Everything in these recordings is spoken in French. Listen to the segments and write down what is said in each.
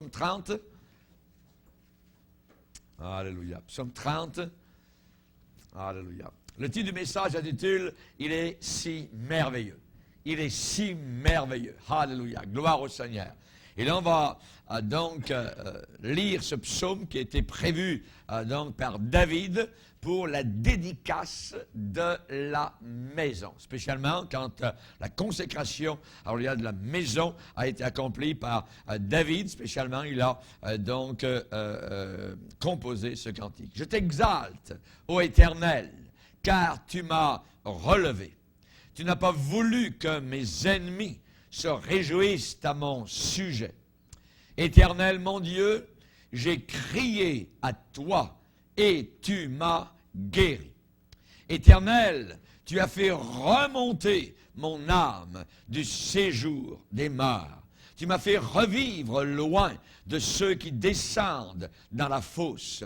Psaume 30. Alléluia. Psaume 30. Alléluia. Le titre du message intitule « Il est si merveilleux ». Il est si merveilleux. Alléluia. Gloire au Seigneur. Et là, on va donc lire ce psaume qui a été prévu donc par David pour la dédicace de la maison. Spécialement quand la consécration de la maison a été accomplie par David. Spécialement, il a donc composé ce cantique. « Je t'exalte, ô Éternel, car tu m'as relevé. Tu n'as pas voulu que mes ennemis se réjouissent à mon sujet. Éternel mon Dieu, j'ai crié à toi et tu m'as guéri. Éternel, tu as fait remonter mon âme du séjour des morts. Tu m'as fait revivre loin de ceux qui descendent dans la fosse.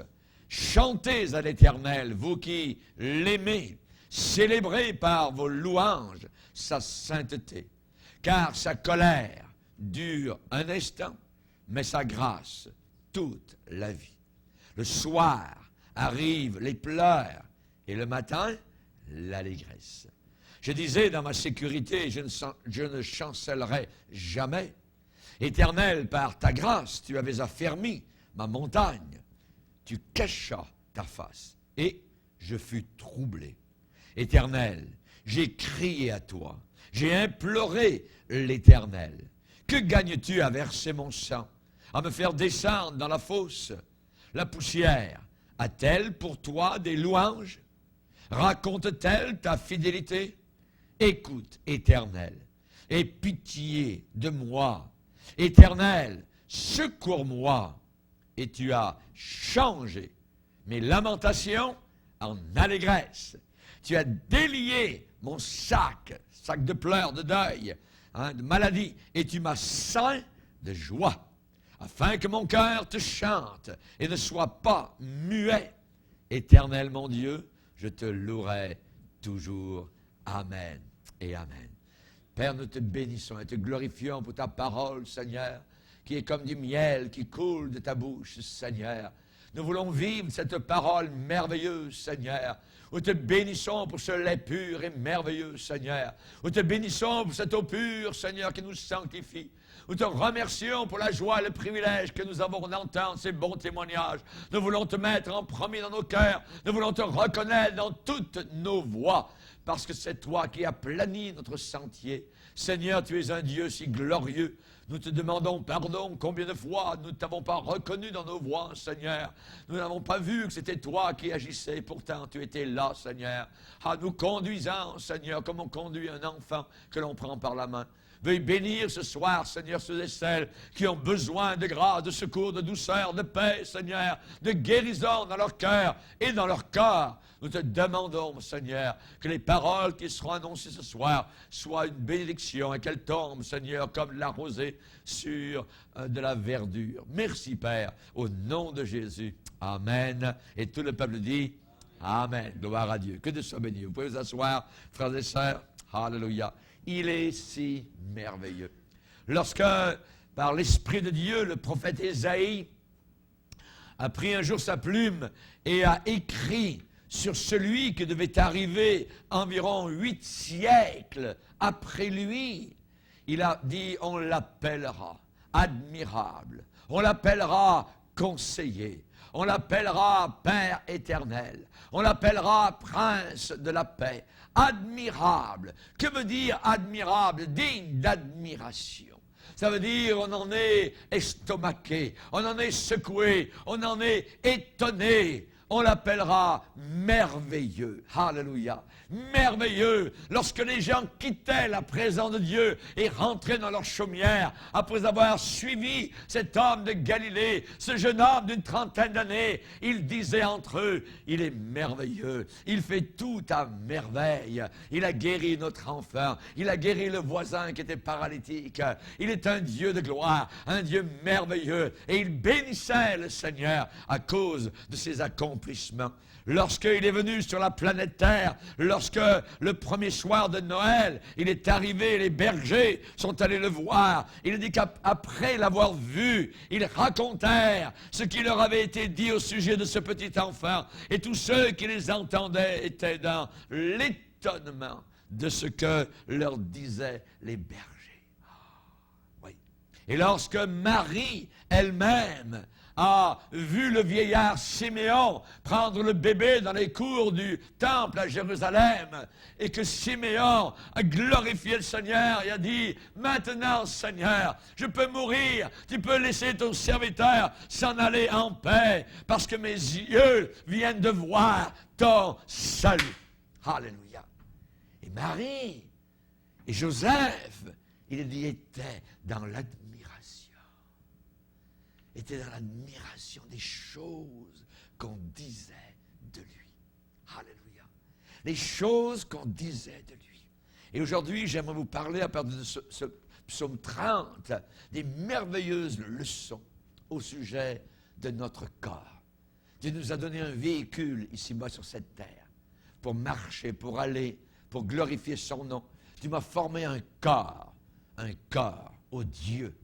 Chantez à l'Éternel, vous qui l'aimez. Célébrez par vos louanges sa sainteté. Car sa colère dure un instant, mais sa grâce toute la vie. Le soir arrivent les pleurs et le matin, l'allégresse. Je disais dans ma sécurité, je ne chancellerai jamais. Éternel, par ta grâce, tu avais affermi ma montagne. Tu cachas ta face et je fus troublé. Éternel, j'ai crié à toi. J'ai imploré l'Éternel. Que gagnes-tu à verser mon sang, à me faire descendre dans la fosse? La poussière a-t-elle pour toi des louanges? Raconte-t-elle ta fidélité? Écoute, Éternel, aie pitié de moi. Éternel, secours-moi. Et tu as changé mes lamentations en allégresse. Tu as délié mon sac de pleurs, de deuil, de maladie, et tu m'as ceint de joie, afin que mon cœur te chante et ne soit pas muet. Éternel mon Dieu, je te louerai toujours. Amen et amen. Père, nous te bénissons et te glorifions pour ta parole, Seigneur, qui est comme du miel qui coule de ta bouche, Seigneur. Nous voulons vivre cette parole merveilleuse, Seigneur. Nous te bénissons pour ce lait pur et merveilleux, Seigneur. Nous te bénissons pour cette eau pure, Seigneur, qui nous sanctifie. Nous te remercions pour la joie et le privilège que nous avons d'entendre ces bons témoignages. Nous voulons te mettre en premier dans nos cœurs. Nous voulons te reconnaître dans toutes nos voies. Parce que c'est toi qui as plani notre sentier. Seigneur, tu es un Dieu si glorieux. Nous te demandons pardon. Combien de fois nous ne t'avons pas reconnu dans nos voies, Seigneur. Nous n'avons pas vu que c'était toi qui agissais. Pourtant, tu étais là, Seigneur. Nous conduisant, Seigneur, comme on conduit un enfant que l'on prend par la main. Veuille bénir ce soir, Seigneur, ceux et celles qui ont besoin de grâce, de secours, de douceur, de paix, Seigneur, de guérison dans leur cœur et dans leur corps. Nous te demandons, Seigneur, que les paroles qui seront annoncées ce soir soient une bénédiction et qu'elles tombent, Seigneur, comme la rosée sur de la verdure. Merci, Père, au nom de Jésus. Amen. Et tout le peuple dit Amen. Gloire à Dieu. Que Dieu soit béni. Vous pouvez vous asseoir, frères et sœurs. Alléluia. Il est si merveilleux. Lorsque, par l'Esprit de Dieu, le prophète Ésaïe a pris un jour sa plume et a écrit sur celui qui devait arriver environ 8 siècles après lui, il a dit, on l'appellera admirable, on l'appellera conseiller, on l'appellera Père éternel, on l'appellera Prince de la paix, admirable. Que veut dire admirable? Digne d'admiration. Ça veut dire on en est estomaqué, on en est secoué, on en est étonné. On l'appellera merveilleux. Alléluia. Merveilleux. Lorsque les gens quittaient la présence de Dieu et rentraient dans leur chaumière, après avoir suivi cet homme de Galilée, ce jeune homme d'une trentaine d'années, ils disaient entre eux, il est merveilleux. Il fait tout à merveille. Il a guéri notre enfant. Il a guéri le voisin qui était paralytique. Il est un Dieu de gloire, un Dieu merveilleux. Et il bénissait le Seigneur à cause de ses accomplissements. l'accomplissement. Lorsqu'il est venu sur la planète Terre, lorsque le premier soir de Noël, il est arrivé, les bergers sont allés le voir. Il dit qu'après l'avoir vu, ils racontèrent ce qui leur avait été dit au sujet de ce petit enfant. Et tous ceux qui les entendaient étaient dans l'étonnement de ce que leur disaient les bergers. Oui. Et lorsque Marie elle-même a vu le vieillard Siméon prendre le bébé dans les cours du temple à Jérusalem, et que Siméon a glorifié le Seigneur et a dit, maintenant Seigneur, je peux mourir, tu peux laisser ton serviteur s'en aller en paix, parce que mes yeux viennent de voir ton salut. Alléluia. Et Marie et Joseph, il dit, étaient dans l'admiration. Était dans l'admiration des choses qu'on disait de lui. Alléluia. Les choses qu'on disait de lui. Et aujourd'hui, j'aimerais vous parler, à partir de ce psaume 30, des merveilleuses leçons au sujet de notre corps. Dieu nous a donné un véhicule ici-bas sur cette terre pour marcher, pour aller, pour glorifier son nom. Tu m'as formé un corps au Dieu.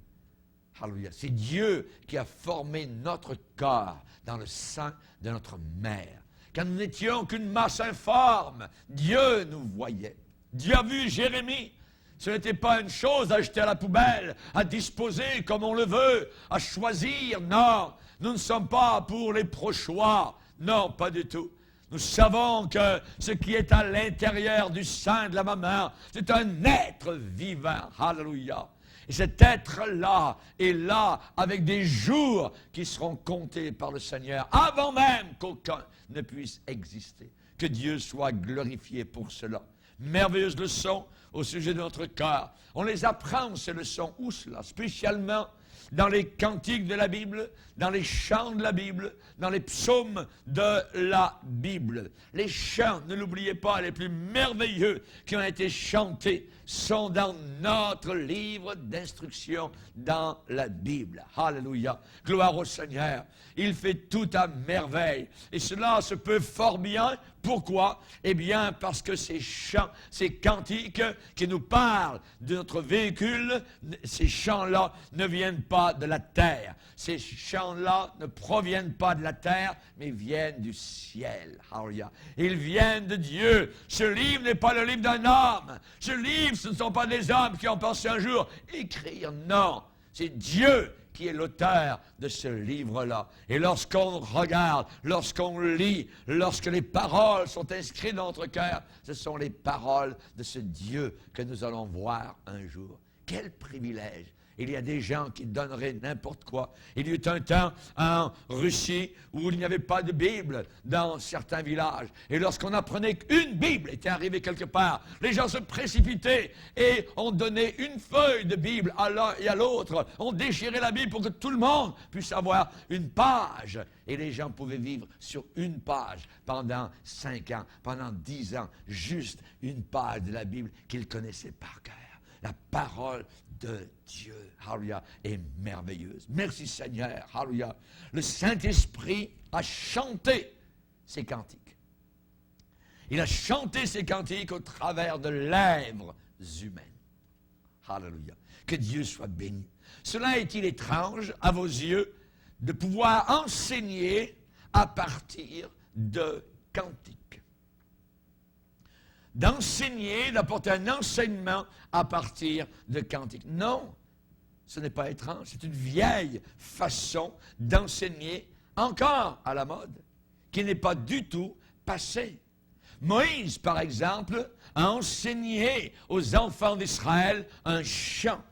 Alléluia. C'est Dieu qui a formé notre corps dans le sein de notre mère. Quand nous n'étions qu'une masse informe, Dieu nous voyait. Dieu a vu Jérémie. Ce n'était pas une chose à jeter à la poubelle, à disposer comme on le veut, à choisir. Non, nous ne sommes pas pour les pro-choix. Non, pas du tout. Nous savons que ce qui est à l'intérieur du sein de la maman, c'est un être vivant. Alléluia. Et cet être-là est là avec des jours qui seront comptés par le Seigneur avant même qu'aucun ne puisse exister. Que Dieu soit glorifié pour cela. Merveilleuse leçon au sujet de notre corps. On les apprend, ces leçons. Où cela? Spécialement dans les cantiques de la Bible, dans les chants de la Bible, dans les psaumes de la Bible. Les chants, ne l'oubliez pas, les plus merveilleux qui ont été chantés sont dans notre livre d'instruction dans la Bible. Alléluia. Gloire au Seigneur. Il fait tout à merveille. Et cela se peut fort bien. Pourquoi? Eh bien, parce que ces chants, ces cantiques qui nous parlent de notre véhicule, ces chants-là ne viennent pas de la terre. Ces chants-là ne proviennent pas de la terre, mais viennent du ciel. Alléluia. Ils viennent de Dieu. Ce livre n'est pas le livre d'un homme. Ce livre, ce ne sont pas des hommes qui ont pensé un jour écrire. Non, c'est Dieu qui est l'auteur de ce livre-là. Et lorsqu'on regarde, lorsqu'on lit, lorsque les paroles sont inscrites dans notre cœur, ce sont les paroles de ce Dieu que nous allons voir un jour. Quel privilège! Il y a des gens qui donneraient n'importe quoi. Il y eut un temps en Russie où il n'y avait pas de Bible dans certains villages. Et lorsqu'on apprenait qu'une Bible était arrivée quelque part, les gens se précipitaient et on donnait une feuille de Bible à l'un et à l'autre. On déchirait la Bible pour que tout le monde puisse avoir une page. Et les gens pouvaient vivre sur une page pendant 5 ans, pendant 10 ans, juste une page de la Bible qu'ils connaissaient par cœur. La parole de Dieu, alléluia, est merveilleuse. Merci Seigneur, alléluia. Le Saint-Esprit a chanté ces cantiques. Il a chanté ces cantiques au travers de lèvres humaines. Alléluia. Que Dieu soit béni. Cela est-il étrange à vos yeux de pouvoir enseigner à partir de cantiques? D'enseigner, d'apporter un enseignement à partir de cantiques. Non, ce n'est pas étrange. C'est une vieille façon d'enseigner, encore à la mode, qui n'est pas du tout passée. Moïse, par exemple, a enseigné aux enfants d'Israël un chant.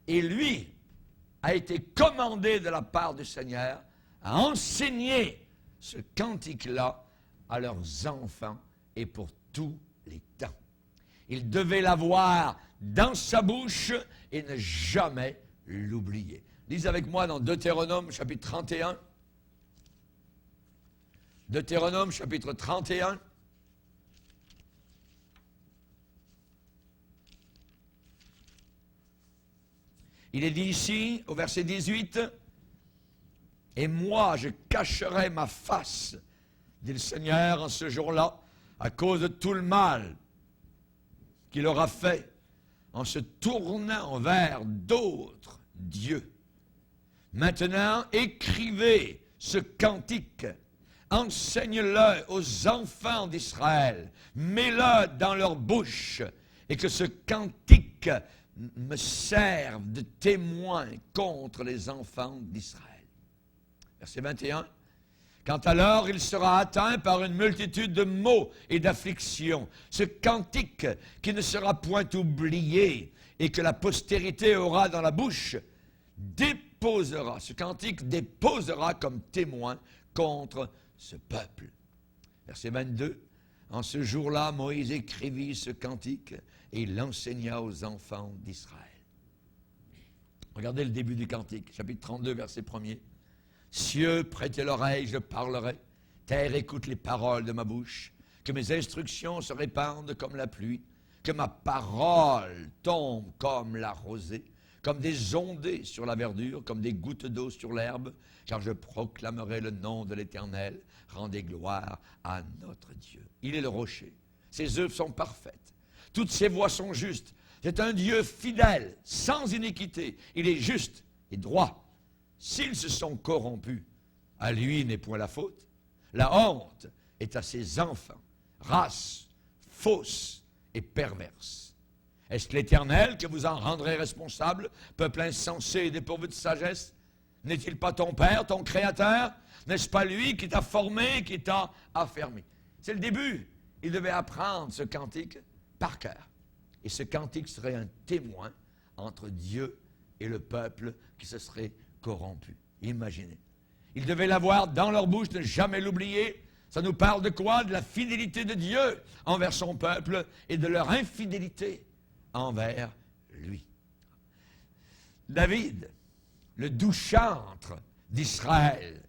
Et lui a été commandé de la part du Seigneur à enseigner ce cantique-là à leurs enfants et pour tous les temps. Il devait l'avoir dans sa bouche et ne jamais l'oublier. Lisez avec moi dans Deutéronome chapitre 31. Deutéronome chapitre 31. Il est dit ici, au verset 18, « Et moi, je cacherai ma face dit le Seigneur en ce jour-là, à cause de tout le mal qu'il aura fait en se tournant vers d'autres dieux. Maintenant, écrivez ce cantique, enseigne-le aux enfants d'Israël, mets-le dans leur bouche, et que ce cantique me serve de témoin contre les enfants d'Israël. Verset 21. Quand alors il sera atteint par une multitude de maux et d'afflictions, ce cantique qui ne sera point oublié et que la postérité aura dans la bouche, ce cantique déposera comme témoin contre ce peuple. Verset 22. En ce jour-là, Moïse écrivit ce cantique et il l'enseigna aux enfants d'Israël. Regardez le début du cantique, chapitre 32, verset 1er. Cieux, prêtez l'oreille, je parlerai. Terre, écoute les paroles de ma bouche. Que mes instructions se répandent comme la pluie. Que ma parole tombe comme la rosée. Comme des ondées sur la verdure, comme des gouttes d'eau sur l'herbe. Car je proclamerai le nom de l'Éternel. Rendez gloire à notre Dieu. Il est le rocher. Ses œuvres sont parfaites. Toutes ses voies sont justes. C'est un Dieu fidèle, sans iniquité. Il est juste et droit. S'ils se sont corrompus, à lui n'est point la faute. La honte est à ses enfants, race fausse et perverse. Est-ce l'Éternel que vous en rendrez responsable, peuple insensé et dépourvu de sagesse? N'est-il pas ton Père, ton Créateur? N'est-ce pas lui qui t'a formé, qui t'a affermi? C'est le début. Il devait apprendre ce cantique par cœur. Et ce cantique serait un témoin entre Dieu et le peuple qui se serait corrompu. Imaginez. Ils devaient l'avoir dans leur bouche, ne jamais l'oublier. Ça nous parle de quoi? De la fidélité de Dieu envers son peuple et de leur infidélité envers lui. David, le doux chantre d'Israël,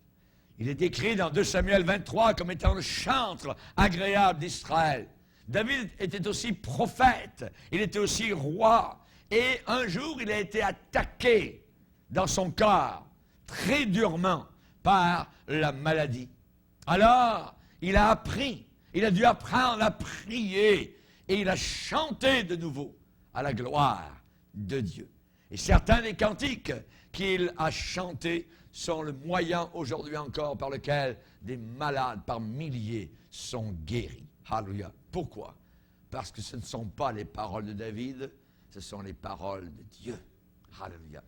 il est écrit dans 2 Samuel 23 comme étant le chantre agréable d'Israël. David était aussi prophète, il était aussi roi, et un jour il a été attaqué dans son corps, très durement, par la maladie. Alors, il a appris, il a dû apprendre à prier, et il a chanté de nouveau à la gloire de Dieu. Et certains des cantiques qu'il a chantés sont le moyen aujourd'hui encore par lequel des malades par milliers sont guéris. Alléluia. Pourquoi? Parce que ce ne sont pas les paroles de David, ce sont les paroles de Dieu. Alléluia.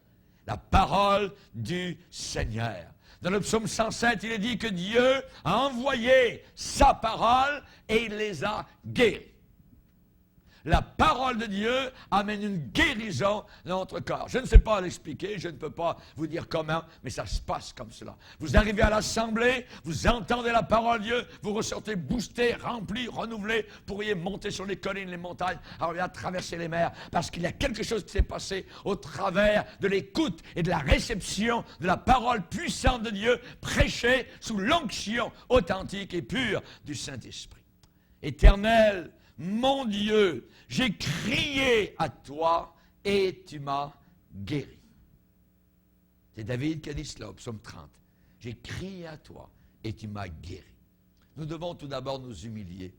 La parole du Seigneur. Dans le psaume 107, il est dit que Dieu a envoyé sa parole et il les a guéris. La parole de Dieu amène une guérison dans notre corps. Je ne sais pas l'expliquer, je ne peux pas vous dire comment, mais ça se passe comme cela. Vous arrivez à l'assemblée, vous entendez la parole de Dieu, vous ressortez boosté, rempli, renouvelé, vous pourriez monter sur les collines, les montagnes, arriver à traverser les mers, parce qu'il y a quelque chose qui s'est passé au travers de l'écoute et de la réception de la parole puissante de Dieu, prêchée sous l'onction authentique et pure du Saint-Esprit. Éternel, mon Dieu, j'ai crié à toi et tu m'as guéri. C'est David qui a dit cela au psaume 30. J'ai crié à toi et tu m'as guéri. Nous devons tout d'abord nous humilier.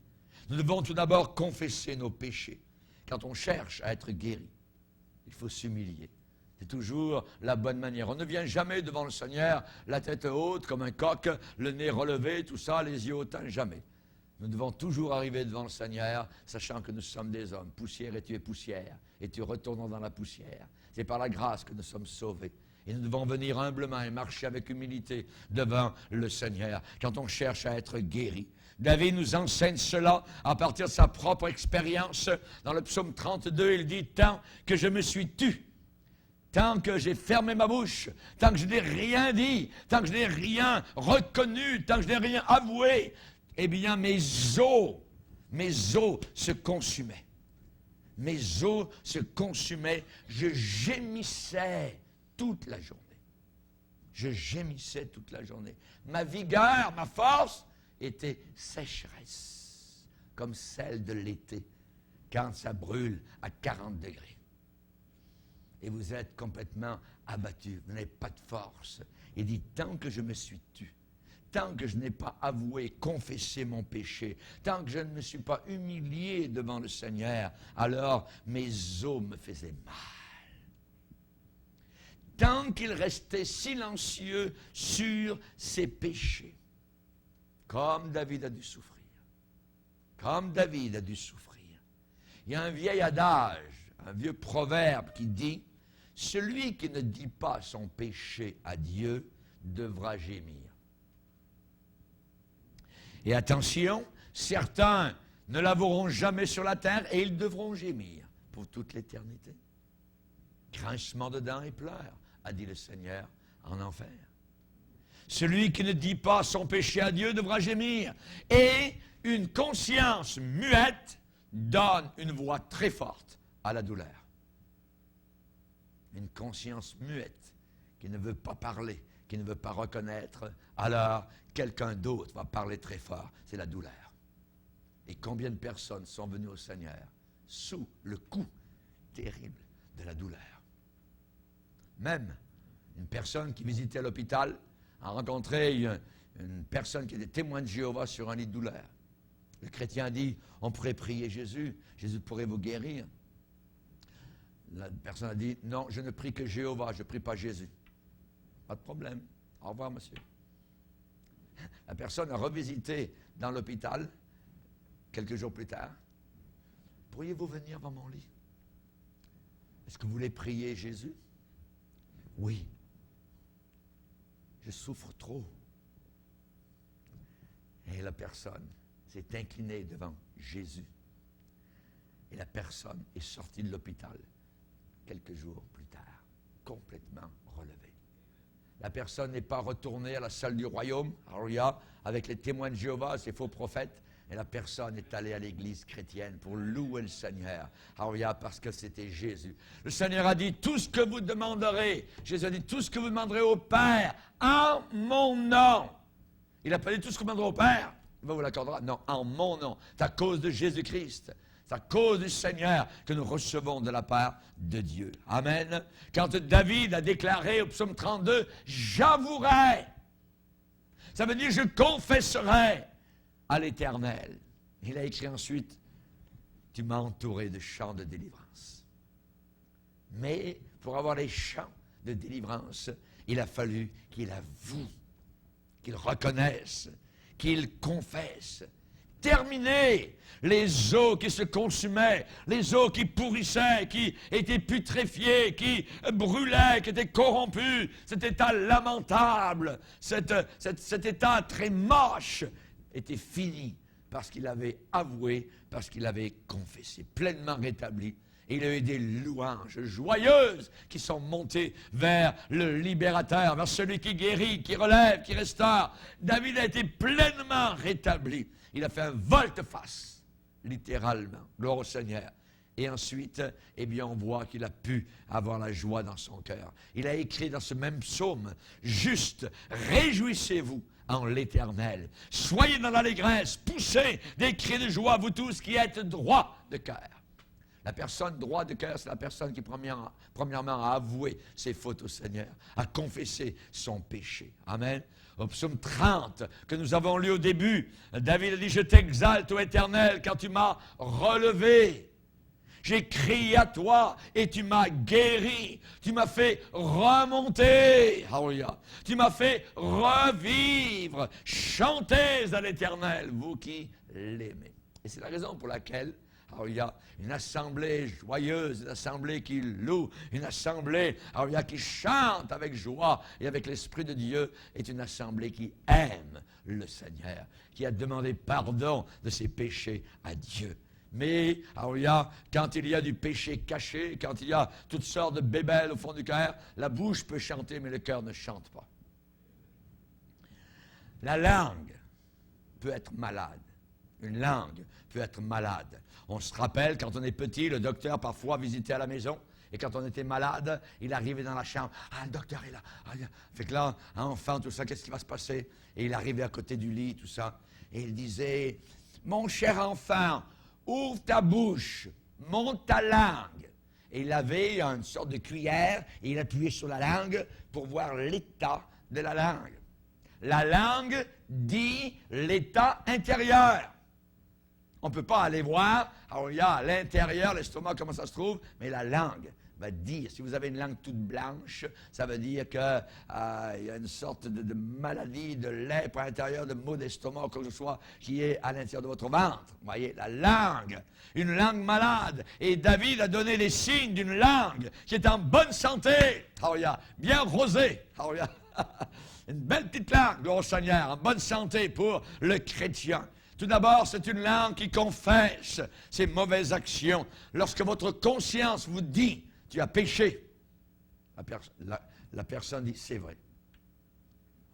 Nous devons tout d'abord confesser nos péchés. Quand on cherche à être guéri, il faut s'humilier. C'est toujours la bonne manière. On ne vient jamais devant le Seigneur, la tête haute comme un coq, le nez relevé, tout ça, les yeux hautains, jamais. Nous devons toujours arriver devant le Seigneur, sachant que nous sommes des hommes. Poussière et tu es poussière, et tu retournes dans la poussière. C'est par la grâce que nous sommes sauvés. Et nous devons venir humblement et marcher avec humilité devant le Seigneur, quand on cherche à être guéri. David nous enseigne cela à partir de sa propre expérience. Dans le psaume 32, il dit « Tant que je me suis tu, tant que j'ai fermé ma bouche, tant que je n'ai rien dit, tant que je n'ai rien reconnu, tant que je n'ai rien avoué, eh bien, mes os se consumaient. Mes os se consumaient. Je gémissais toute la journée. Je gémissais toute la journée. Ma vigueur, ma force était sécheresse, comme celle de l'été, quand ça brûle à 40 degrés. Et vous êtes complètement abattu, vous n'avez pas de force. Il dit, tant que je me suis tu, tant que je n'ai pas avoué, confessé mon péché, tant que je ne me suis pas humilié devant le Seigneur, alors mes os me faisaient mal. Tant qu'il restait silencieux sur ses péchés, comme David a dû souffrir. Comme David a dû souffrir. Il y a un vieil adage, un vieux proverbe qui dit « Celui qui ne dit pas son péché à Dieu devra gémir. » Et attention, certains ne l'avoueront jamais sur la terre et ils devront gémir pour toute l'éternité. Grincement de dents et pleurs, a dit le Seigneur en enfer. Celui qui ne dit pas son péché à Dieu devra gémir. Et une conscience muette donne une voix très forte à la douleur. Une conscience muette qui ne veut pas parler, qui ne veut pas reconnaître, alors quelqu'un d'autre va parler très fort. C'est la douleur. Et combien de personnes sont venues au Seigneur sous le coup terrible de la douleur? Même une personne qui visitait l'hôpital a rencontré une personne qui était témoin de Jéhovah sur un lit de douleur. Le chrétien a dit, on pourrait prier Jésus, Jésus pourrait vous guérir. La personne a dit, non, je ne prie que Jéhovah, je ne prie pas Jésus. Pas de problème. Au revoir, monsieur. La personne a revisité dans l'hôpital, quelques jours plus tard. Pourriez-vous venir dans mon lit? Est-ce que vous voulez prier Jésus? Oui. Je souffre trop. Et la personne s'est inclinée devant Jésus. Et la personne est sortie de l'hôpital quelques jours plus tard, complètement relevée. La personne n'est pas retournée à la salle du royaume, alléluia, avec les témoins de Jéhovah, ces faux prophètes, et la personne est allée à l'église chrétienne pour louer le Seigneur, alléluia, parce que c'était Jésus. Le Seigneur a dit, tout ce que vous demanderez, Jésus a dit, tout ce que vous demanderez au Père, en mon nom. Il n'a pas dit tout ce que vous demanderez au Père, il va vous l'accordera. Non, en mon nom. C'est à cause de Jésus-Christ. C'est à cause du Seigneur que nous recevons de la part de Dieu. Amen. Quand David a déclaré au psaume 32, j'avouerai. Ça veut dire je confesserai à l'Éternel. Il a écrit ensuite, tu m'as entouré de chants de délivrance. Mais pour avoir les chants de délivrance, il a fallu qu'il avoue, qu'il reconnaisse, qu'il confesse. Terminé les eaux qui se consumaient, les eaux qui pourrissaient, qui étaient putréfiées, qui brûlaient, qui étaient corrompues, cet état lamentable, cet état très moche était fini parce qu'il avait avoué, parce qu'il avait confessé, pleinement rétabli. Et il y a eu des louanges joyeuses qui sont montées vers le libérateur, vers celui qui guérit, qui relève, qui restaure. David a été pleinement rétabli. Il a fait un volte-face, littéralement. Gloire au Seigneur. Et ensuite, eh bien, on voit qu'il a pu avoir la joie dans son cœur. Il a écrit dans ce même psaume, « Juste, réjouissez-vous en l'Éternel. Soyez dans l'allégresse, poussez des cris de joie, vous tous qui êtes droits de cœur. » La personne droit de cœur, c'est la personne qui, premièrement, a avoué ses fautes au Seigneur, a confessé son péché. Amen. Au psaume 30, que nous avons lu au début, David a dit, « Je t'exalte, ô Éternel, car tu m'as relevé. J'ai crié à toi et tu m'as guéri. Tu m'as fait remonter. Alléluia. Tu m'as fait revivre. Chantez à l'Éternel, vous qui l'aimez. » Et c'est la raison pour laquelle il y a une assemblée joyeuse, une assemblée qui loue, une assemblée qui chante avec joie et avec l'Esprit de Dieu, est une assemblée qui aime le Seigneur, qui a demandé pardon de ses péchés à Dieu. Mais quand il y a du péché caché, quand il y a toutes sortes de bébelles au fond du cœur, la bouche peut chanter, mais le cœur ne chante pas. La langue peut être malade. Une langue peut être malade. On se rappelle, quand on est petit, le docteur parfois visitait à la maison, et quand on était malade, il arrivait dans la chambre. « Ah, le docteur est là. » Fait que là, enfant, tout ça, qu'est-ce qui va se passer? Et il arrivait à côté du lit, tout ça, et il disait, « Mon cher enfant, ouvre ta bouche, monte ta langue. » Et il avait une sorte de cuillère, et il appuyait sur la langue pour voir l'état de la langue. La langue dit l'état intérieur. On ne peut pas aller voir, alors il y a à l'intérieur, l'estomac, comment ça se trouve, mais la langue va dire, si vous avez une langue toute blanche, ça veut dire qu'il y a une sorte de maladie, de lèpre à l'intérieur, de maux d'estomac, quoi que ce soit, qui est à l'intérieur de votre ventre. Vous voyez, la langue, une langue malade. Et David a donné les signes d'une langue qui est en bonne santé. Alors il y a bien rosé. Alors il y a une belle petite langue, gloire au Seigneur, en bonne santé pour le chrétien. Tout d'abord, c'est une langue qui confesse ses mauvaises actions. Lorsque votre conscience vous dit « tu as péché », la personne dit « c'est vrai ».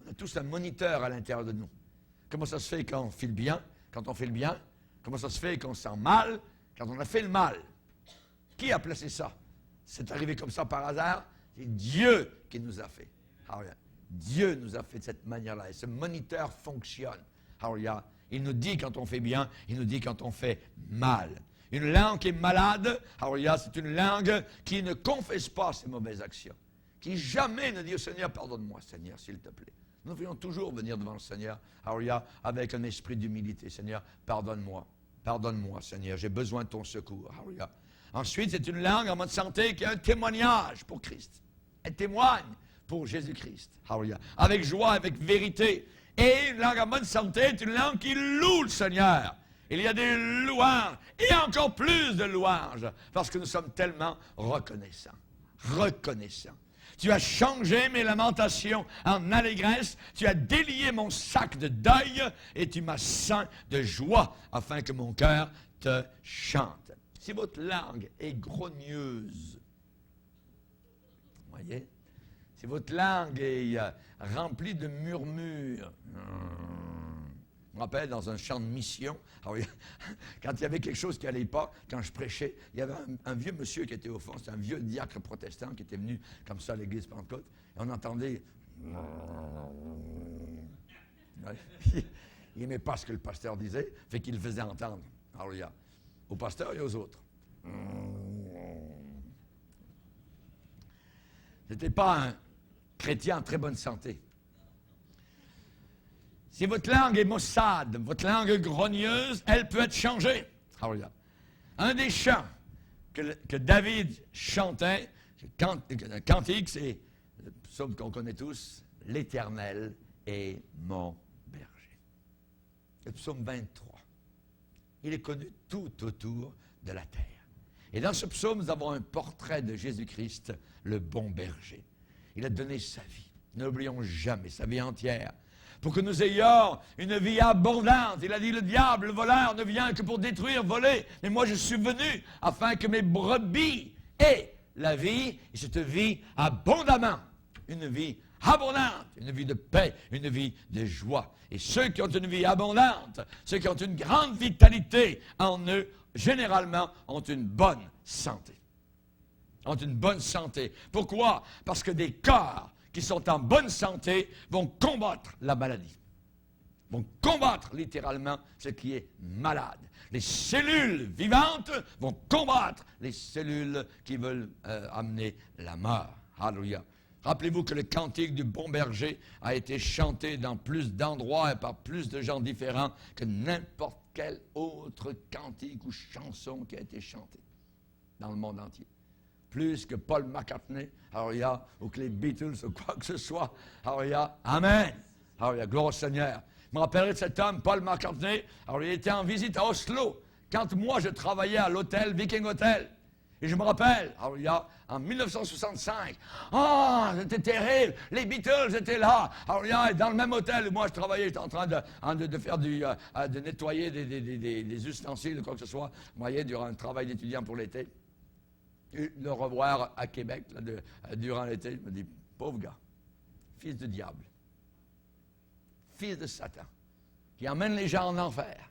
On a tous un moniteur à l'intérieur de nous. Comment ça se fait quand on fait le bien, quand on fait le bien? Comment ça se fait qu'on se sent mal quand on a fait le mal? Qui a placé ça? C'est arrivé comme ça par hasard? C'est Dieu qui nous a fait. Alléluia. Dieu nous a fait de cette manière-là. Et ce moniteur fonctionne. Alléluia. Il nous dit quand on fait bien, il nous dit quand on fait mal. Une langue qui est malade, alléluia, c'est une langue qui ne confesse pas ses mauvaises actions. Qui jamais ne dit au Seigneur, pardonne-moi Seigneur, s'il te plaît. Nous devrions toujours venir devant le Seigneur, alléluia, avec un esprit d'humilité. Seigneur, pardonne-moi. Pardonne-moi Seigneur, j'ai besoin de ton secours. Alléluia. Ensuite, c'est une langue en bonne santé qui a un témoignage pour Christ. Elle témoigne pour Jésus-Christ. Alléluia. Avec joie, avec vérité. Et une langue en bonne santé est une langue qui loue le Seigneur. Il y a des louanges et encore plus de louanges parce que nous sommes tellement reconnaissants. Reconnaissants. Tu as changé mes lamentations en allégresse, tu as délié mon sac de deuil et tu m'as ceint de joie afin que mon cœur te chante. Si votre langue est grogneuse, voyez, si votre langue est remplie de murmures, je me rappelle dans un champ de mission, alors, quand il y avait quelque chose qui n'allait pas, quand je prêchais, il y avait un vieux monsieur qui était au fond, c'était un vieux diacre protestant qui était venu comme ça à l'église Pentecôte, et on entendait... Il n'aimait pas ce que le pasteur disait, fait qu'il le faisait entendre. Alors, il y a au pasteur et aux autres. C'était pas un chrétien en très bonne santé. Si votre langue est maussade, votre langue grogneuse, elle peut être changée. Alléluia. Un des chants que David chantait, le cantique, c'est le psaume qu'on connaît tous, « L'Éternel est mon berger ». Le psaume 23. Il est connu tout autour de la terre. Et dans ce psaume, nous avons un portrait de Jésus-Christ, le bon berger. Il a donné sa vie. Ne l'oublions jamais, sa vie entière. Pour que nous ayons une vie abondante. Il a dit, le diable, le voleur, ne vient que pour détruire, voler. Mais moi, je suis venu afin que mes brebis aient la vie, et cette vie abondamment. Une vie abondante, une vie de paix, une vie de joie. Et ceux qui ont une vie abondante, ceux qui ont une grande vitalité en eux, généralement, ont une bonne santé. Ont une bonne santé. Pourquoi? Parce que des corps qui sont en bonne santé vont combattre la maladie. Vont combattre littéralement ce qui est malade. Les cellules vivantes vont combattre les cellules qui veulent amener la mort. Alléluia. Rappelez-vous que le cantique du bon berger a été chanté dans plus d'endroits et par plus de gens différents que n'importe quel autre cantique ou chanson qui a été chanté dans le monde entier. Plus que Paul McCartney, alléluia, ou que les Beatles, ou quoi que ce soit, alléluia, amen, alléluia, gloire au Seigneur. Je me rappellerai de cet homme, Paul McCartney, alors il était en visite à Oslo, quand moi je travaillais à l'hôtel, Viking Hotel, et je me rappelle, alléluia, en 1965, c'était terrible, les Beatles étaient là, alléluia, et dans le même hôtel où moi je travaillais, j'étais en train de faire de nettoyer des ustensiles, quoi que ce soit, vous voyez, durant un travail d'étudiant pour l'été. Le revoir à Québec durant l'été, je me dis, pauvre gars, fils de diable, fils de Satan, qui emmène les gens en enfer.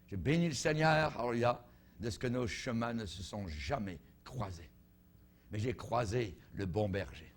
Je bénis le Seigneur, alléluia, de ce que nos chemins ne se sont jamais croisés. Mais j'ai croisé le bon berger.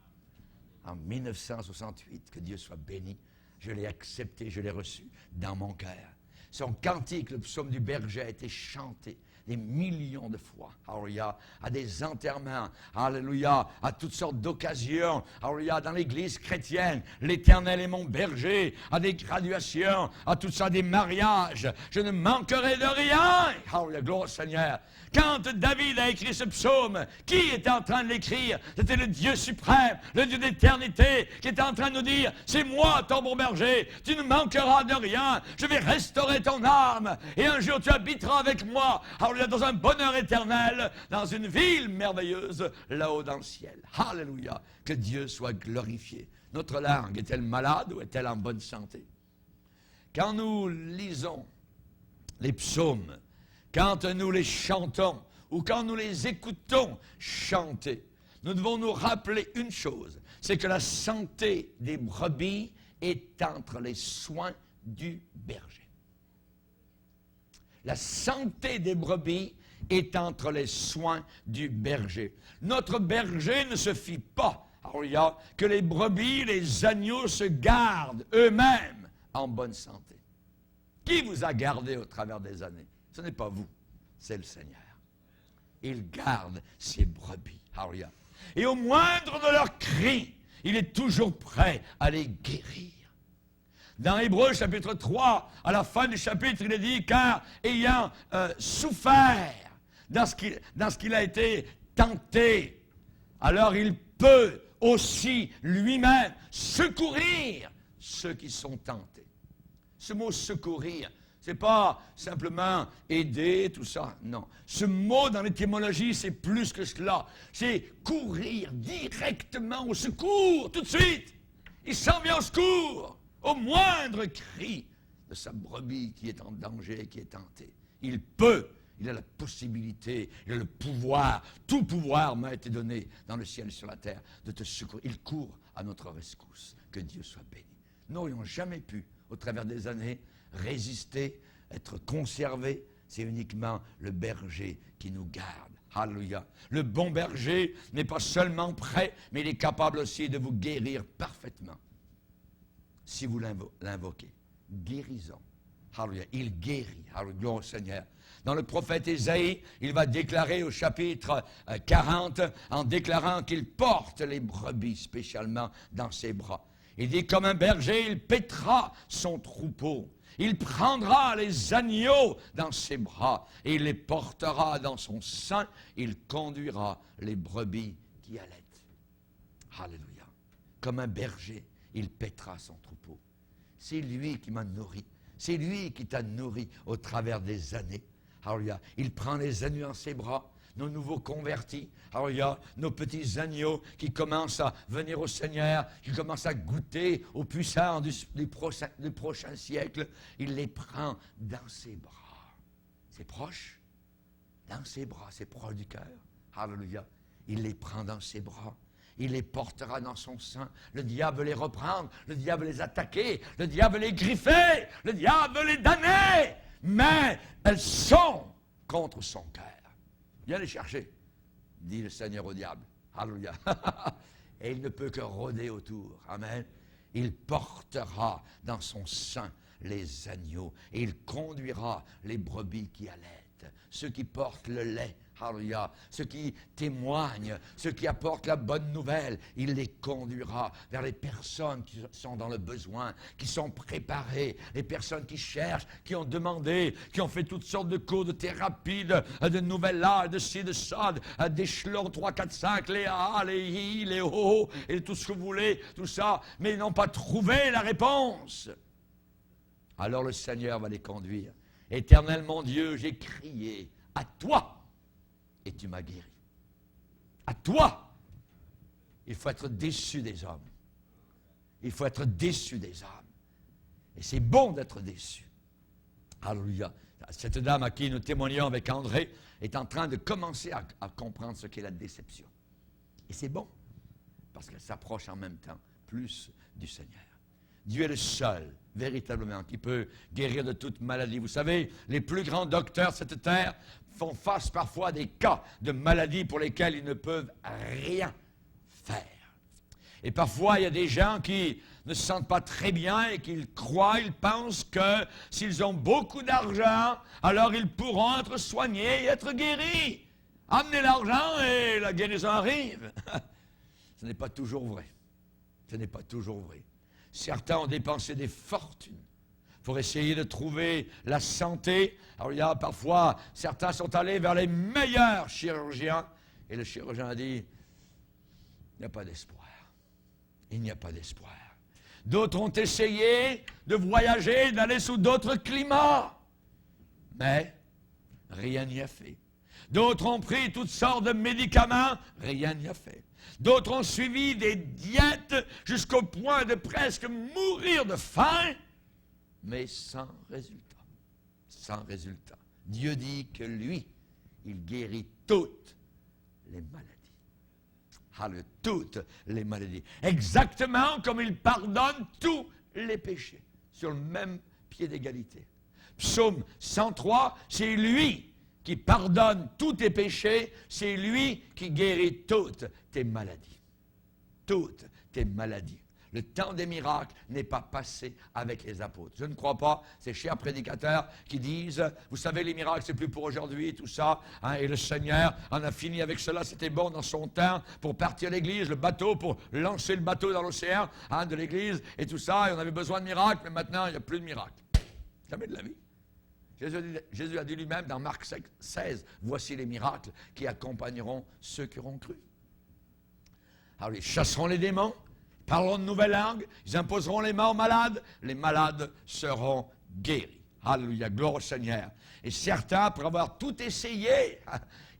En 1968, que Dieu soit béni, je l'ai accepté, je l'ai reçu dans mon cœur. son cantique, le psaume du berger, a été chanté des millions de fois, alléluia, à des enterrements, alléluia, à toutes sortes d'occasions, alléluia, dans l'église chrétienne, l'Éternel est mon berger, à des graduations, à tout ça, des mariages, je ne manquerai de rien, alléluia, gloire au Seigneur. Quand David a écrit ce psaume, qui était en train de l'écrire? C'était le Dieu suprême, le Dieu d'éternité, qui était en train de nous dire, c'est moi ton bon berger, tu ne manqueras de rien, je vais restaurer ton âme, et un jour tu habiteras avec moi, alléluia, dans un bonheur éternel, dans une ville merveilleuse, là-haut dans le ciel. Alléluia, que Dieu soit glorifié. Notre langue est-elle malade ou est-elle en bonne santé? Quand nous lisons les psaumes, quand nous les chantons ou quand nous les écoutons chanter, nous devons nous rappeler une chose, c'est que la santé des brebis est entre les soins du berger. La santé des brebis est entre les soins du berger. Notre berger ne se fie pas, alléluia, que les brebis, les agneaux se gardent eux-mêmes en bonne santé. Qui vous a gardé au travers des années? Ce n'est pas vous, c'est le Seigneur. Il garde ses brebis. Alléluia. Et au moindre de leurs cris, il est toujours prêt à les guérir. Dans Hébreux chapitre 3, à la fin du chapitre, il est dit, car ayant souffert dans ce qu'il a été tenté, alors il peut aussi lui-même secourir ceux qui sont tentés. Ce mot secourir, ce n'est pas simplement aider, tout ça, non. Ce mot dans l'étymologie, c'est plus que cela. C'est courir directement au secours, tout de suite. Il s'en vient au secours, au moindre cri de sa brebis qui est en danger, qui est tentée. Il a la possibilité, il a le pouvoir, tout pouvoir m'a été donné dans le ciel et sur la terre de te secourir. Il court à notre rescousse. Que Dieu soit béni. Nous n'aurions jamais pu, au travers des années, résister, être conservés. C'est uniquement le berger qui nous garde. Alléluia. Le bon berger n'est pas seulement prêt, mais il est capable aussi de vous guérir parfaitement. Si vous l'invoquez. Guérison. Alléluia. Il guérit. Alléluia. Gloire au Seigneur. Dans le prophète Ésaïe, il va déclarer au chapitre 40, en déclarant qu'il porte les brebis spécialement dans ses bras. Il dit, comme un berger, il paîtra son troupeau. Il prendra les agneaux dans ses bras et il les portera dans son sein. Il conduira les brebis qui allaitent. Alléluia. Comme un berger, il paîtra son troupeau. C'est lui qui m'a nourri. C'est lui qui t'a nourri au travers des années. Alléluia. Il prend les agneaux dans ses bras. Nos nouveaux convertis, alléluia, nos petits agneaux qui commencent à venir au Seigneur, qui commencent à goûter aux puissants du prochain siècle, il les prend dans ses bras. C'est proche, dans ses bras, c'est proche du cœur. Alléluia. Il les prend dans ses bras. Il les portera dans son sein. Le diable veut les reprendre, le diable veut les attaquer, le diable veut les griffer, le diable veut les damner. Mais elles sont contre son cœur. Viens les chercher, dit le Seigneur au diable. Alléluia. Et il ne peut que rôder autour. Amen. Il portera dans son sein les agneaux et il conduira les brebis qui allaitent. Ceux qui portent le lait. Alléluia. Ceux qui témoignent, ceux qui apportent la bonne nouvelle, il les conduira vers les personnes qui sont dans le besoin, qui sont préparées, les personnes qui cherchent, qui ont demandé, qui ont fait toutes sortes de cours de thérapie, de nouvelles âges, de ci, de ça, d'échelons 3, 4, 5, les A, les I, les O, et tout ce que vous voulez, tout ça, mais ils n'ont pas trouvé la réponse. Alors le Seigneur va les conduire. Éternel mon Dieu, j'ai crié à toi. Et tu m'as guéri. À toi, il faut être déçu des hommes. Il faut être déçu des hommes. Et c'est bon d'être déçu. Alléluia. Cette dame à qui nous témoignons avec André est en train de commencer à comprendre ce qu'est la déception. Et c'est bon, parce qu'elle s'approche en même temps plus du Seigneur. Dieu est le seul, véritablement, qui peut guérir de toute maladie. Vous savez, les plus grands docteurs de cette terre font face parfois à des cas de maladies pour lesquels ils ne peuvent rien faire. Et parfois, il y a des gens qui ne se sentent pas très bien et qu'ils croient, ils pensent que s'ils ont beaucoup d'argent, alors ils pourront être soignés et être guéris. Amenez l'argent et la guérison arrive. Ce n'est pas toujours vrai. Ce n'est pas toujours vrai. Certains ont dépensé des fortunes pour essayer de trouver la santé. Alors il y a parfois, certains sont allés vers les meilleurs chirurgiens et le chirurgien a dit, il n'y a pas d'espoir. Il n'y a pas d'espoir. D'autres ont essayé de voyager, d'aller sous d'autres climats, mais rien n'y a fait. D'autres ont pris toutes sortes de médicaments, rien n'y a fait. D'autres ont suivi des diètes jusqu'au point de presque mourir de faim, mais sans résultat. Sans résultat. Dieu dit que lui, il guérit toutes les maladies. Toutes les maladies. Exactement comme il pardonne tous les péchés, sur le même pied d'égalité. Psaume 103, c'est lui qui pardonne tous tes péchés, c'est lui qui guérit toutes tes maladies. Toutes tes maladies. Le temps des miracles n'est pas passé avec les apôtres. Je ne crois pas, ces chers prédicateurs qui disent, vous savez, les miracles, c'est plus pour aujourd'hui, tout ça, hein, et le Seigneur en a fini avec cela, c'était bon dans son temps, pour partir à l'église, le bateau, pour lancer le bateau dans l'océan hein, de l'église, et tout ça, et on avait besoin de miracles, mais maintenant, il n'y a plus de miracles. Jamais de la vie. Jésus a dit lui-même dans Marc 16, voici les miracles qui accompagneront ceux qui auront cru. Alors, ils chasseront les démons, parleront de nouvelles langues, ils imposeront les mains aux malades, les malades seront guéris. Alléluia, gloire au Seigneur. Et certains, après avoir tout essayé,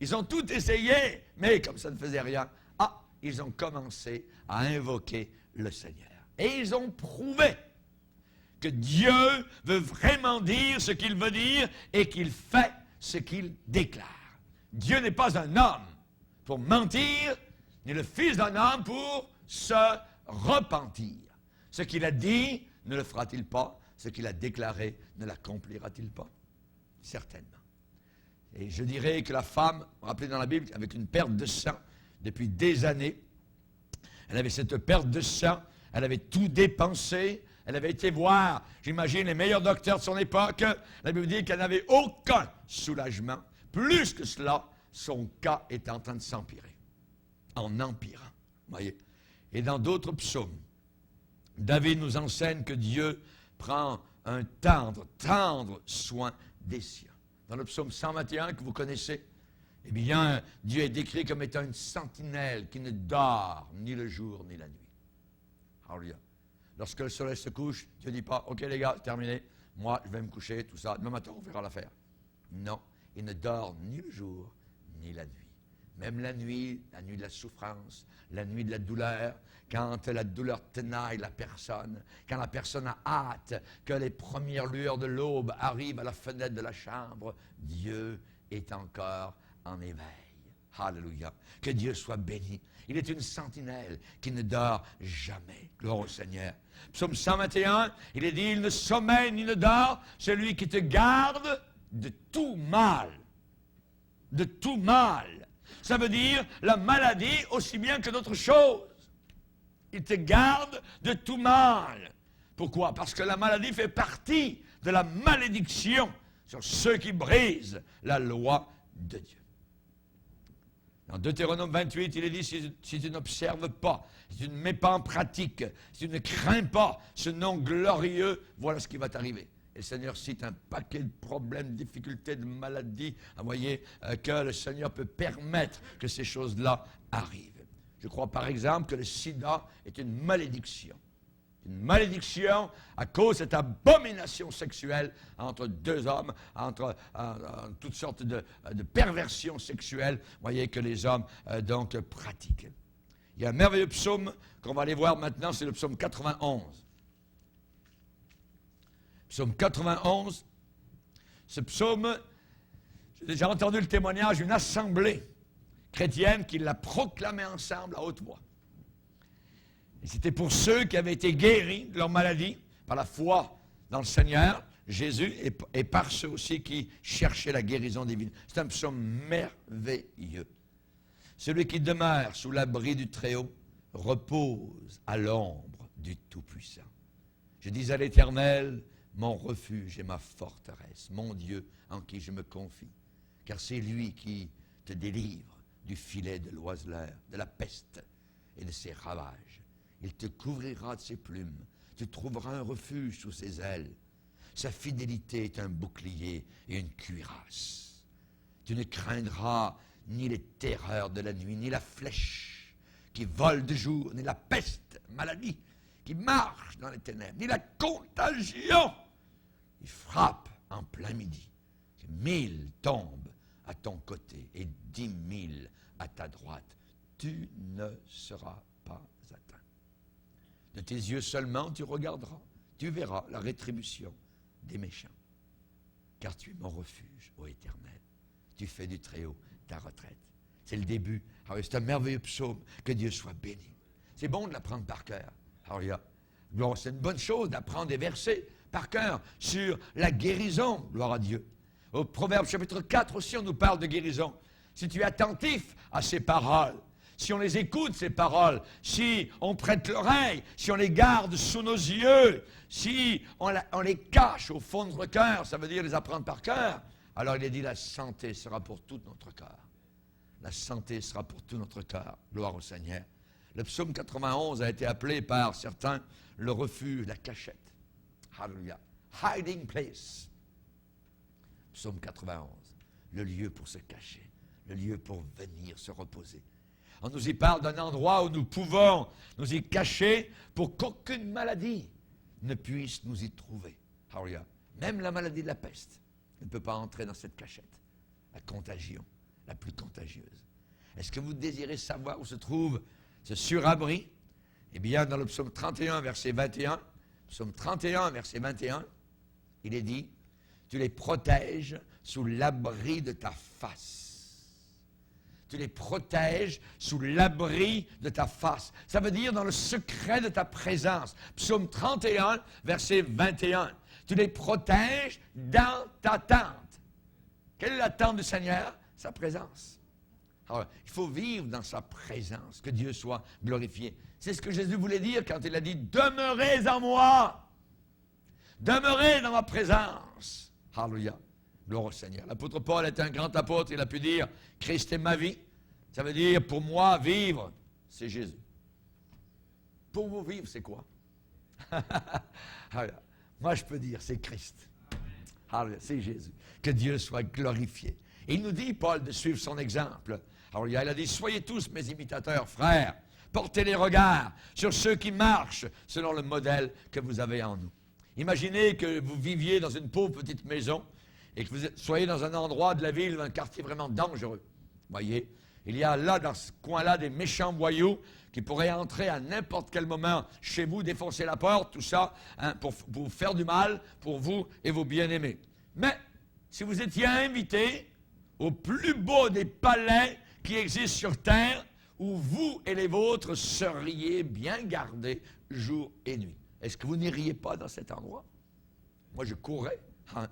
ils ont tout essayé, mais comme ça ne faisait rien, ils ont commencé à invoquer le Seigneur. Et ils ont prouvé que Dieu veut vraiment dire ce qu'il veut dire et qu'il fait ce qu'il déclare. Dieu n'est pas un homme pour mentir, ni le fils d'un homme pour se repentir. Ce qu'il a dit, ne le fera-t-il pas? Ce qu'il a déclaré, ne l'accomplira-t-il pas? Certainement. Et je dirais que la femme, rappelée dans la Bible, avec une perte de sang depuis des années, elle avait cette perte de sang, elle avait tout dépensé, elle avait été voir, j'imagine, les meilleurs docteurs de son époque. La Bible dit qu'elle n'avait aucun soulagement. Plus que cela, son cas est en train de s'empirer. En empirant. Voyez. Et dans d'autres psaumes, David nous enseigne que Dieu prend un tendre soin des siens. Dans le psaume 121 que vous connaissez, eh bien, Dieu est décrit comme étant une sentinelle qui ne dort ni le jour ni la nuit. Alléluia. Lorsque le soleil se couche, Dieu ne dit pas, OK les gars, c'est terminé, moi je vais me coucher, tout ça, demain matin on verra l'affaire. Non, il ne dort ni le jour ni la nuit. Même la nuit de la souffrance, la nuit de la douleur, quand la douleur tenaille la personne, quand la personne a hâte que les premières lueurs de l'aube arrivent à la fenêtre de la chambre, Dieu est encore en éveil. Alléluia. Que Dieu soit béni. Il est une sentinelle qui ne dort jamais. Gloire au Seigneur. Psaume 121, il est dit, il ne sommeille ni ne dort, celui qui te garde de tout mal. De tout mal. Ça veut dire la maladie aussi bien que d'autres choses. Il te garde de tout mal. Pourquoi? Parce que la maladie fait partie de la malédiction sur ceux qui brisent la loi de Dieu. Dans Deutéronome 28, il est dit, si tu n'observes pas, si tu ne mets pas en pratique, si tu ne crains pas ce nom glorieux, voilà ce qui va t'arriver. Et le Seigneur cite un paquet de problèmes, de difficultés, de maladies. Vous voyez que le Seigneur peut permettre que ces choses-là arrivent. Je crois par exemple que le sida est une malédiction. Une malédiction à cause de cette abomination sexuelle entre deux hommes, entre toutes sortes de perversions sexuelles, voyez, que les hommes donc pratiquent. Il y a un merveilleux psaume qu'on va aller voir maintenant, c'est le psaume 91. Psaume 91, ce psaume, j'ai déjà entendu le témoignage d'une assemblée chrétienne qui l'a proclamé ensemble à haute voix. Et c'était pour ceux qui avaient été guéris de leur maladie par la foi dans le Seigneur, Jésus, et par ceux aussi qui cherchaient la guérison divine. C'est un psaume merveilleux. Celui qui demeure sous l'abri du Très-Haut repose à l'ombre du Tout-Puissant. Je dis à l'Éternel, mon refuge et ma forteresse, mon Dieu en qui je me confie, car c'est lui qui te délivre du filet de l'oiseleur, de la peste et de ses ravages. Il te couvrira de ses plumes, tu trouveras un refuge sous ses ailes. Sa fidélité est un bouclier et une cuirasse. Tu ne craindras ni les terreurs de la nuit, ni la flèche qui vole de jour, ni la peste, maladie, qui marche dans les ténèbres, ni la contagion qui frappe en plein midi. 1000 tombent à ton côté et 10 000 à ta droite. Tu ne seras pas atteint. De tes yeux seulement tu regarderas, tu verras la rétribution des méchants. Car tu es mon refuge, ô Éternel. Tu fais du Très-Haut ta retraite. C'est le début. Alors, c'est un merveilleux psaume. Que Dieu soit béni. C'est bon de l'apprendre par cœur. Alors, c'est une bonne chose d'apprendre des versets par cœur sur la guérison. Gloire à Dieu. Au Proverbe chapitre 4 aussi, on nous parle de guérison. Si tu es attentif à ces paroles, si on les écoute, ces paroles, si on prête l'oreille, si on les garde sous nos yeux, si on les cache au fond de notre cœur, ça veut dire les apprendre par cœur, alors il est dit la santé sera pour tout notre cœur. La santé sera pour tout notre cœur. Gloire au Seigneur. Le psaume 91 a été appelé par certains le refuge, la cachette. Alléluia. Hiding place. Psaume 91. Le lieu pour se cacher. Le lieu pour venir se reposer. On nous y parle d'un endroit où nous pouvons nous y cacher pour qu'aucune maladie ne puisse nous y trouver. Alléluia. Même la maladie de la peste ne peut pas entrer dans cette cachette. La contagion, la plus contagieuse. Est-ce que vous désirez savoir où se trouve ce surabri? Eh bien, dans le psaume 31, verset 21, psaume 31, verset 21, il est dit, tu les protèges sous l'abri de ta face. Tu les protèges sous l'abri de ta face. Ça veut dire dans le secret de ta présence. Psaume 31, verset 21. Tu les protèges dans ta tente. Quelle est la tente du Seigneur? Sa présence. Alors, il faut vivre dans sa présence, que Dieu soit glorifié. C'est ce que Jésus voulait dire quand il a dit « Demeurez en moi, demeurez dans ma présence. » Alléluia. Gloire au Seigneur. L'apôtre Paul est un grand apôtre, il a pu dire « Christ est ma vie ». Ça veut dire, pour moi, vivre, c'est Jésus. Pour vous vivre, c'est quoi? Moi, je peux dire, c'est Christ. Alléluia, c'est Jésus. Que Dieu soit glorifié. Et il nous dit, Paul, de suivre son exemple. Alors, il a dit, soyez tous mes imitateurs, frères. Portez les regards sur ceux qui marchent selon le modèle que vous avez en nous. Imaginez que vous viviez dans une pauvre petite maison et que vous soyez dans un endroit de la ville, un quartier vraiment dangereux. Voyez, il y a là, dans ce coin-là, des méchants voyous qui pourraient entrer à n'importe quel moment chez vous, défoncer la porte, tout ça, hein, pour vous faire du mal, pour vous et vos bien-aimés. Mais, si vous étiez invité au plus beau des palais qui existent sur terre, où vous et les vôtres seriez bien gardés jour et nuit. Est-ce que vous n'iriez pas dans cet endroit? Moi, je courrais, hein,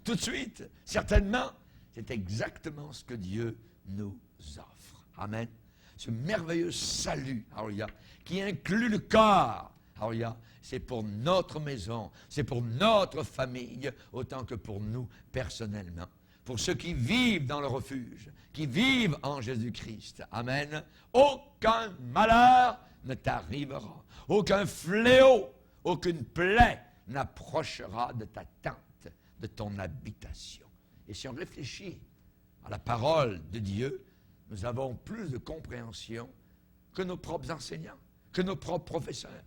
tout de suite, certainement. C'est exactement ce que Dieu nous offre. Amen. Ce merveilleux salut, alléluia, qui inclut le corps, alléluia, c'est pour notre maison, c'est pour notre famille, autant que pour nous personnellement. Pour ceux qui vivent dans le refuge, qui vivent en Jésus-Christ. Amen. Aucun malheur ne t'arrivera. Aucun fléau, aucune plaie n'approchera de ta tente, de ton habitation. Et si on réfléchit à la parole de Dieu, nous avons plus de compréhension que nos propres enseignants, que nos propres professeurs.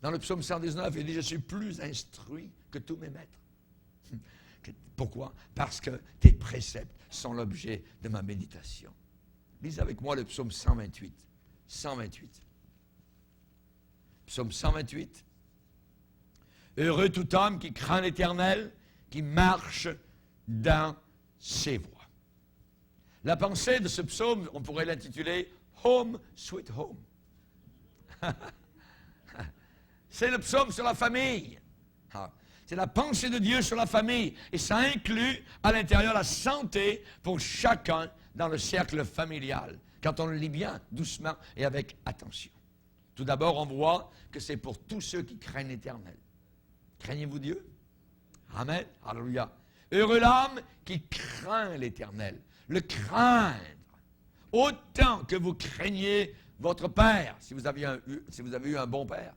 Dans le psaume 119, il dit « Je suis plus instruit que tous mes maîtres ». Pourquoi? Parce que tes préceptes sont l'objet de ma méditation. Lisez avec moi le psaume 128. 128. Psaume 128. Heureux tout homme qui craint l'Éternel, qui marche dans ses voies. La pensée de ce psaume, on pourrait l'intituler « Home, sweet home ». C'est le psaume sur la famille. C'est la pensée de Dieu sur la famille. Et ça inclut à l'intérieur la santé pour chacun dans le cercle familial. Quand on le lit bien, doucement et avec attention. Tout d'abord, on voit que c'est pour tous ceux qui craignent l'Éternel. Craignez-vous Dieu? Amen. Alléluia. Heureux l'homme qui craint l'Éternel. Le craindre. Autant que vous craignez votre Père, si vous avez eu un bon Père.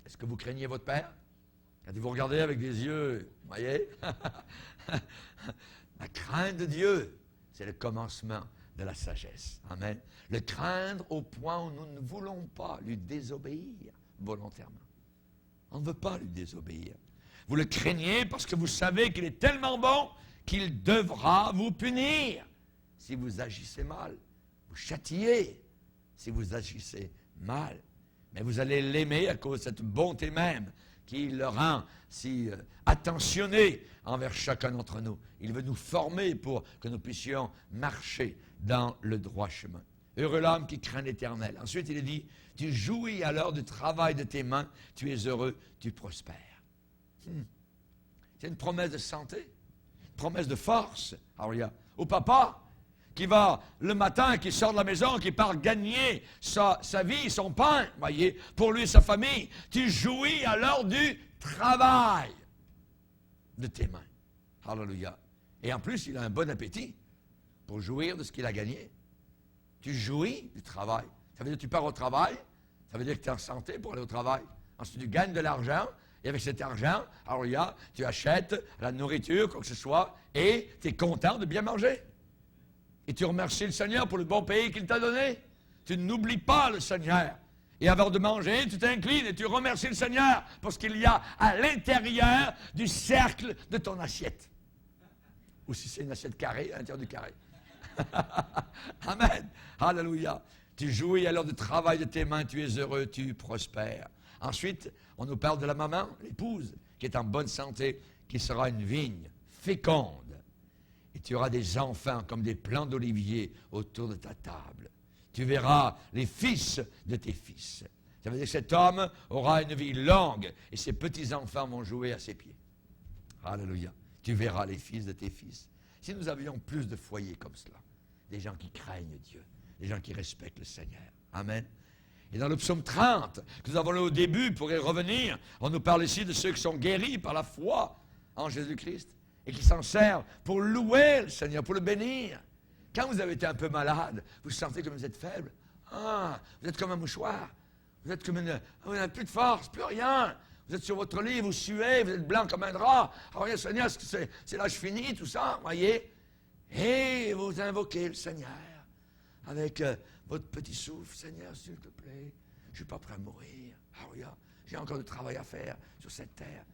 Est-ce que vous craignez votre Père? Quand vous regardez avec des yeux, vous voyez? La crainte de Dieu, c'est le commencement de la sagesse. Amen. Le craindre au point où nous ne voulons pas lui désobéir volontairement. On ne veut pas lui désobéir. Vous le craignez parce que vous savez qu'il est tellement bon qu'il devra vous punir si vous agissez mal. Vous châtiez si vous agissez mal. Mais vous allez l'aimer à cause de cette bonté même qui le rend si attentionné envers chacun d'entre nous. Il veut nous former pour que nous puissions marcher dans le droit chemin. Heureux l'homme qui craint l'Éternel. Ensuite, il est dit, tu jouis à l'heure du travail de tes mains, tu es heureux, tu prospères. C'est une promesse de santé, une promesse de force. Alors, il y a au papa qui va le matin, qui sort de la maison, qui part gagner sa vie, son pain, voyez, pour lui et sa famille. Tu jouis à l'heure du travail de tes mains. Alléluia. Et en plus, il a un bon appétit pour jouir de ce qu'il a gagné. Tu jouis du travail. Ça veut dire que tu pars au travail, ça veut dire que tu es en santé pour aller au travail. Ensuite, tu gagnes de l'argent, et avec cet argent, alléluia, tu achètes la nourriture, quoi que ce soit, et tu es content de bien manger. Et tu remercies le Seigneur pour le bon pays qu'il t'a donné. Tu n'oublies pas le Seigneur. Et avant de manger, tu t'inclines et tu remercies le Seigneur pour ce qu'il y a à l'intérieur du cercle de ton assiette. Ou si c'est une assiette carrée, à l'intérieur du carré. Amen. Alléluia. Tu jouis à l'heure du travail de tes mains, tu es heureux, tu prospères. Ensuite, on nous parle de la maman, l'épouse, qui est en bonne santé, qui sera une vigne féconde. Et tu auras des enfants comme des plants d'olivier autour de ta table. Tu verras les fils de tes fils. Ça veut dire que cet homme aura une vie longue et ses petits-enfants vont jouer à ses pieds. Alléluia. Tu verras les fils de tes fils. Si nous avions plus de foyers comme cela, des gens qui craignent Dieu, des gens qui respectent le Seigneur. Amen. Et dans le psaume 30, que nous avons lu au début, pour y revenir, on nous parle ici de ceux qui sont guéris par la foi en Jésus-Christ et qui s'en servent pour louer le Seigneur, pour le bénir. Quand vous avez été un peu malade, vous sentez comme vous êtes faible. Ah, vous êtes comme un mouchoir. Vous êtes comme vous n'avez plus de force, plus rien. Vous êtes sur votre lit, vous suez, vous êtes blanc comme un drap. Alors, voyez, Seigneur, c'est l'âge fini, tout ça, voyez. Et vous invoquez le Seigneur avec votre petit souffle. Seigneur, s'il te plaît, je ne suis pas prêt à mourir. Ah, j'ai encore du travail à faire sur cette terre.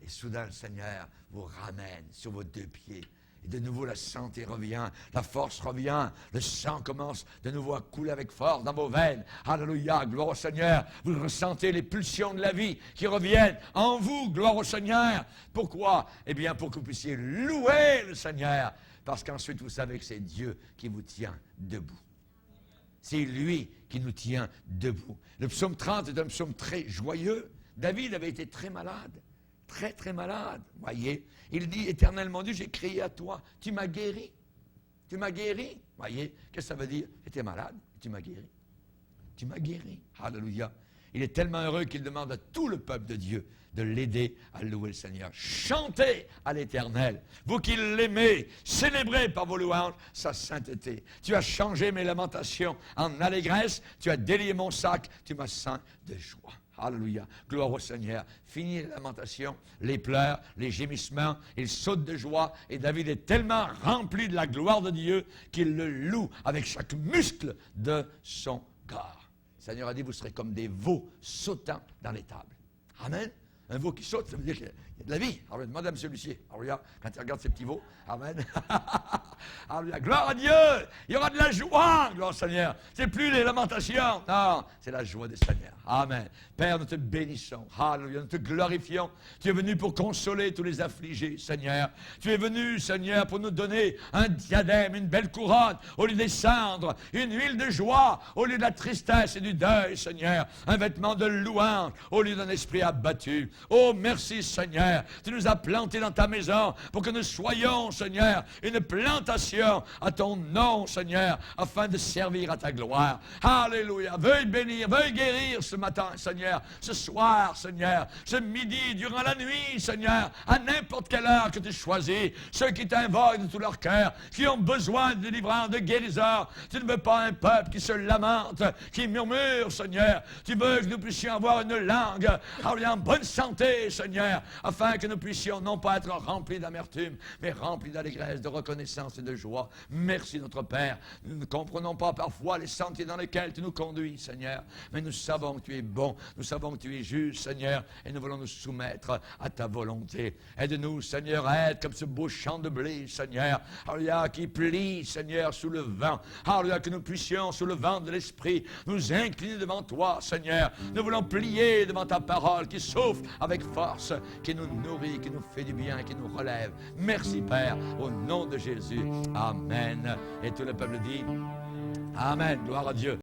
Et soudain, le Seigneur vous ramène sur vos deux pieds. Et de nouveau, la santé revient, la force revient, le sang commence de nouveau à couler avec force dans vos veines. Alléluia, gloire au Seigneur. Vous ressentez les pulsions de la vie qui reviennent en vous, gloire au Seigneur. Pourquoi? Eh bien, pour que vous puissiez louer le Seigneur. Parce qu'ensuite, vous savez que c'est Dieu qui vous tient debout. C'est lui qui nous tient debout. Le psaume 30 est un psaume très joyeux. David avait été très malade. Très, très malade, voyez. Il dit, éternel mon Dieu, j'ai crié à toi, tu m'as guéri. Tu m'as guéri. Voyez, qu'est-ce que ça veut dire? J'étais malade, tu m'as guéri. Tu m'as guéri. Alléluia. Il est tellement heureux qu'il demande à tout le peuple de Dieu de l'aider à louer le Seigneur. Chantez à l'Éternel. Vous qui l'aimez, célébrez par vos louanges sa sainteté. Tu as changé mes lamentations en allégresse. Tu as délié mon sac. Tu m'as ceint de joie. Alléluia. Gloire au Seigneur. Fini les lamentations, les pleurs, les gémissements. Il saute de joie. Et David est tellement rempli de la gloire de Dieu qu'il le loue avec chaque muscle de son corps. Le Seigneur a dit, vous serez comme des veaux sautant dans l'étable. Amen. Un veau qui saute, ça veut dire qu'il y a de la vie. Alors, demandez à M. Lucier. Alléluia. Quand il regarde ces petits veaux. Amen. Alléluia. Gloire à Dieu. Il y aura de la joie, gloire au Seigneur. C'est plus les lamentations. Non, c'est la joie du Seigneur. Amen. Père, nous te bénissons. Alléluia. Nous te glorifions. Tu es venu pour consoler tous les affligés, Seigneur. Tu es venu, Seigneur, pour nous donner un diadème, une belle couronne, au lieu des cendres, une huile de joie, au lieu de la tristesse et du deuil, Seigneur. Un vêtement de louange, au lieu d'un esprit abattu. Oh, merci, Seigneur. Tu nous as plantés dans ta maison pour que nous soyons, Seigneur, une plante exaltation à ton nom, Seigneur, afin de servir à ta gloire. Alléluia. Veuille bénir, veuille guérir ce matin, Seigneur, ce soir, Seigneur, ce midi, durant la nuit, Seigneur, à n'importe quelle heure que tu choisis, ceux qui t'invoquent de tout leur cœur, qui ont besoin de délivrance, de guérison. Tu ne veux pas un peuple qui se lamente, qui murmure, Seigneur. Tu veux que nous puissions avoir une langue en bonne santé, Seigneur, afin que nous puissions non pas être remplis d'amertume, mais remplis d'allégresse, de reconnaissance et de joie. Merci, notre Père. Nous ne comprenons pas parfois les sentiers dans lesquels tu nous conduis, Seigneur, mais nous savons que tu es bon, nous savons que tu es juste, Seigneur, et nous voulons nous soumettre à ta volonté. Aide-nous, Seigneur, à être comme ce beau champ de blé, Seigneur, alléluia, qui plie, Seigneur, sous le vent. Alléluia, que nous puissions, sous le vent de l'Esprit, nous incliner devant toi, Seigneur. Nous voulons plier devant ta parole qui souffle avec force, qui nous nourrit, qui nous fait du bien, qui nous relève. Merci, Père, au nom de Jésus. Amen. Et tout le peuple dit Amen. Gloire à Dieu.